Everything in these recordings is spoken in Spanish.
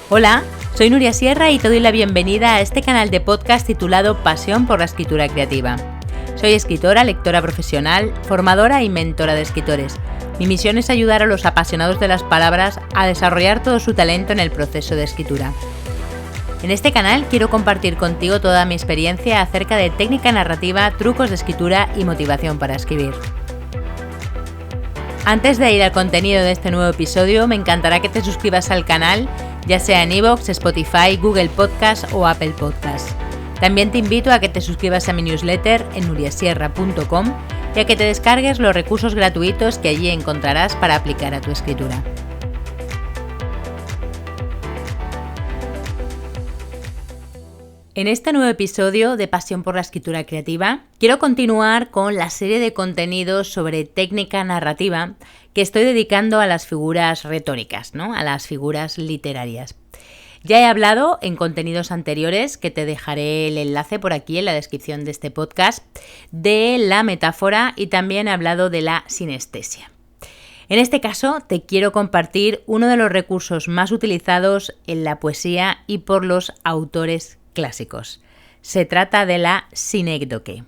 Hola, soy Nuria Sierra y te doy la bienvenida a este canal de podcast titulado Pasión por la escritura creativa. Soy escritora, lectora profesional, formadora y mentora de escritores. Mi misión es ayudar a los apasionados de las palabras a desarrollar todo su talento en el proceso de escritura. En este canal quiero compartir contigo toda mi experiencia acerca de técnica narrativa, trucos de escritura y motivación para escribir. Antes de ir al contenido de este nuevo episodio, me encantará que te suscribas al canal, ya sea en iVoox, Spotify, Google Podcast o Apple Podcast. También te invito a que te suscribas a mi newsletter en nuriasierra.com y a que te descargues los recursos gratuitos que allí encontrarás para aplicar a tu escritura. En este nuevo episodio de Pasión por la escritura creativa, quiero continuar con la serie de contenidos sobre técnica narrativa que estoy dedicando a las figuras retóricas, ¿no? A las figuras literarias. Ya he hablado en contenidos anteriores, que te dejaré el enlace por aquí en la descripción de este podcast, de la metáfora y también he hablado de la sinestesia. En este caso te quiero compartir uno de los recursos más utilizados en la poesía y por los autores clásicos. Se trata de la sinécdoque.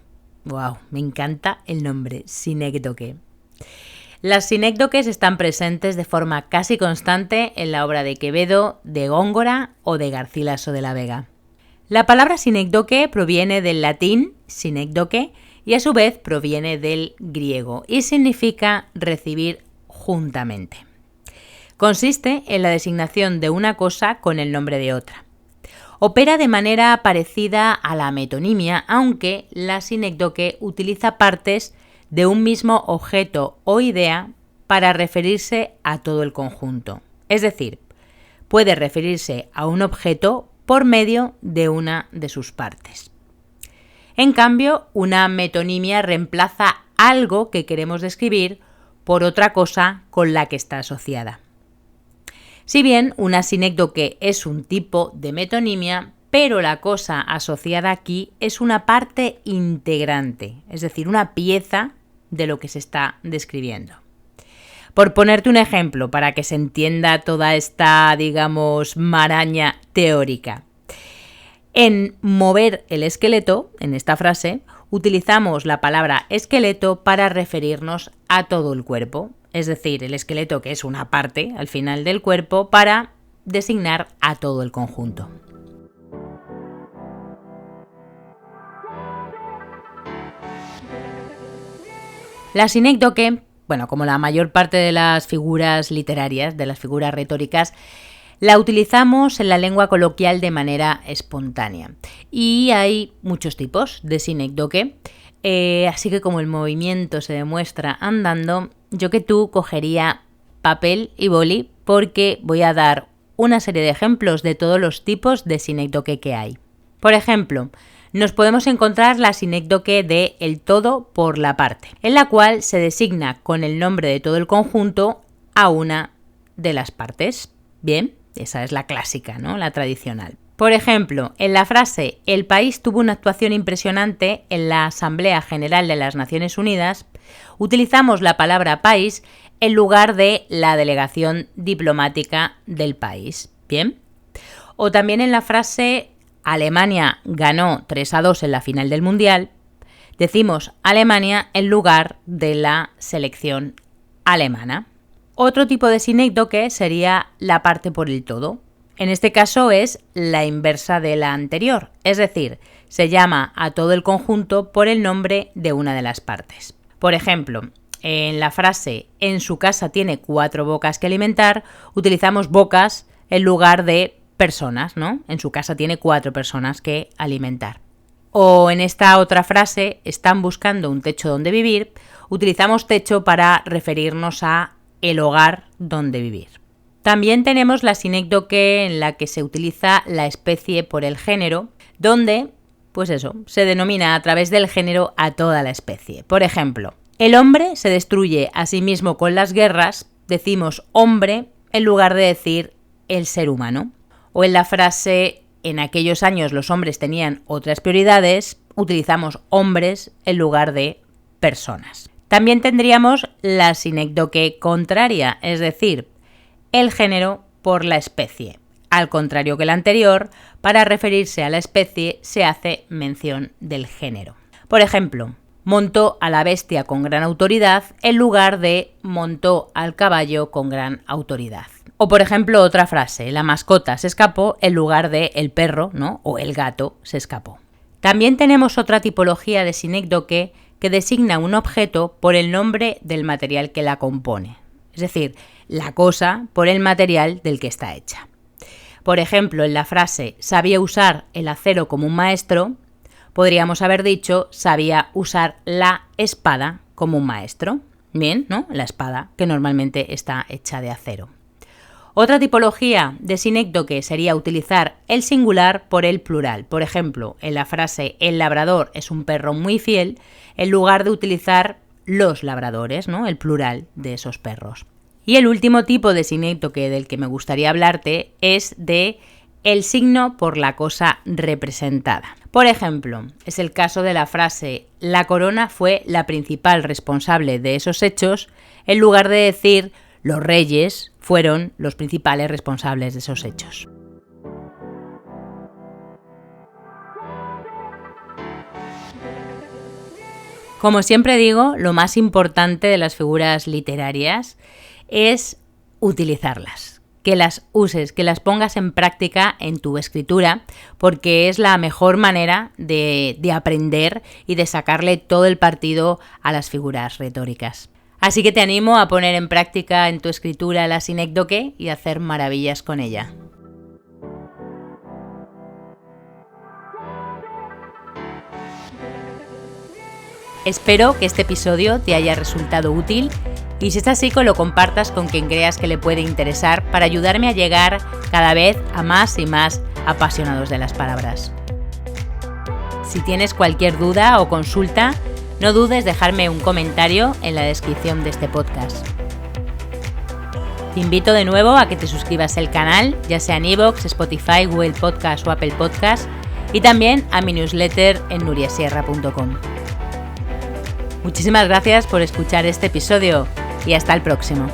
¡Wow! Me encanta el nombre, sinécdoque. Las sinécdoques están presentes de forma casi constante en la obra de Quevedo, de Góngora o de Garcilaso de la Vega. La palabra sinécdoque proviene del latín sinécdoque y a su vez proviene del griego y significa recibir juntamente. Consiste en la designación de una cosa con el nombre de otra. Opera de manera parecida a la metonimia, aunque la sinécdoque utiliza partes de un mismo objeto o idea para referirse a todo el conjunto. Es decir, puede referirse a un objeto por medio de una de sus partes. En cambio, una metonimia reemplaza algo que queremos describir por otra cosa con la que está asociada. Si bien una sinécdoque es un tipo de metonimia, pero la cosa asociada aquí es una parte integrante, es decir, una pieza de lo que se está describiendo. Por ponerte un ejemplo, para que se entienda toda esta, maraña teórica. En mover el esqueleto, en esta frase, utilizamos la palabra esqueleto para referirnos a todo el cuerpo. Es decir, el esqueleto, que es una parte al final del cuerpo, para designar a todo el conjunto. La sinécdoque, como la mayor parte de las figuras literarias, de las figuras retóricas, la utilizamos en la lengua coloquial de manera espontánea. Y hay muchos tipos de sinécdoque, así que como el movimiento se demuestra andando, yo que tú cogería papel y boli porque voy a dar una serie de ejemplos de todos los tipos de sinécdoque que hay. Por ejemplo, nos podemos encontrar la sinécdoque de el todo por la parte, en la cual se designa con el nombre de todo el conjunto a una de las partes. Bien, esa es la clásica, ¿no? La tradicional. Por ejemplo, en la frase «El país tuvo una actuación impresionante en la Asamblea General de las Naciones Unidas», utilizamos la palabra país en lugar de la delegación diplomática del país. Bien. O también en la frase «Alemania ganó 3-2 en la final del Mundial», decimos Alemania en lugar de la selección alemana. Otro tipo de sinécdoque sería la parte por el todo. En este caso es la inversa de la anterior, es decir, se llama a todo el conjunto por el nombre de una de las partes. Por ejemplo, en la frase «en su casa tiene 4 bocas que alimentar», utilizamos bocas en lugar de personas, ¿no? En su casa tiene 4 personas que alimentar. O en esta otra frase «están buscando un techo donde vivir», utilizamos techo para referirnos a el hogar donde vivir. También tenemos la sinécdoque en la que se utiliza la especie por el género, donde, se denomina a través del género a toda la especie. Por ejemplo, el hombre se destruye a sí mismo con las guerras, decimos hombre en lugar de decir el ser humano. O en la frase «en aquellos años los hombres tenían otras prioridades», utilizamos hombres en lugar de personas. También tendríamos la sinécdoque contraria, es decir, el género por la especie. Al contrario que el anterior, para referirse a la especie se hace mención del género. Por ejemplo, montó a la bestia con gran autoridad en lugar de montó al caballo con gran autoridad. O por ejemplo, otra frase, la mascota se escapó en lugar de el perro, ¿no? O el gato se escapó. También tenemos otra tipología de sinécdoque que designa un objeto por el nombre del material que la compone. Es decir, la cosa por el material del que está hecha. Por ejemplo, en la frase sabía usar el acero como un maestro, podríamos haber dicho sabía usar la espada como un maestro. Bien, ¿no? La espada, que normalmente está hecha de acero. Otra tipología de sinécdoque sería utilizar el singular por el plural. Por ejemplo, en la frase el labrador es un perro muy fiel, en lugar de utilizar los labradores, ¿no? El plural de esos perros. Y el último tipo de sinécdoque del que me gustaría hablarte es de el signo por la cosa representada. Por ejemplo, es el caso de la frase la corona fue la principal responsable de esos hechos, en lugar de decir los reyes fueron los principales responsables de esos hechos. Como siempre digo, lo más importante de las figuras literarias es utilizarlas, que las uses, que las pongas en práctica en tu escritura, porque es la mejor manera de aprender y de sacarle todo el partido a las figuras retóricas. Así que te animo a poner en práctica en tu escritura la sinécdoque y hacer maravillas con ella. Espero que este episodio te haya resultado útil y si es así, que lo compartas con quien creas que le puede interesar para ayudarme a llegar cada vez a más y más apasionados de las palabras. Si tienes cualquier duda o consulta, no dudes dejarme un comentario en la descripción de este podcast. Te invito de nuevo a que te suscribas al canal, ya sea en iVoox, Spotify, Google Podcast o Apple Podcast, y también a mi newsletter en nuriasierra.com. Muchísimas gracias por escuchar este episodio y hasta el próximo.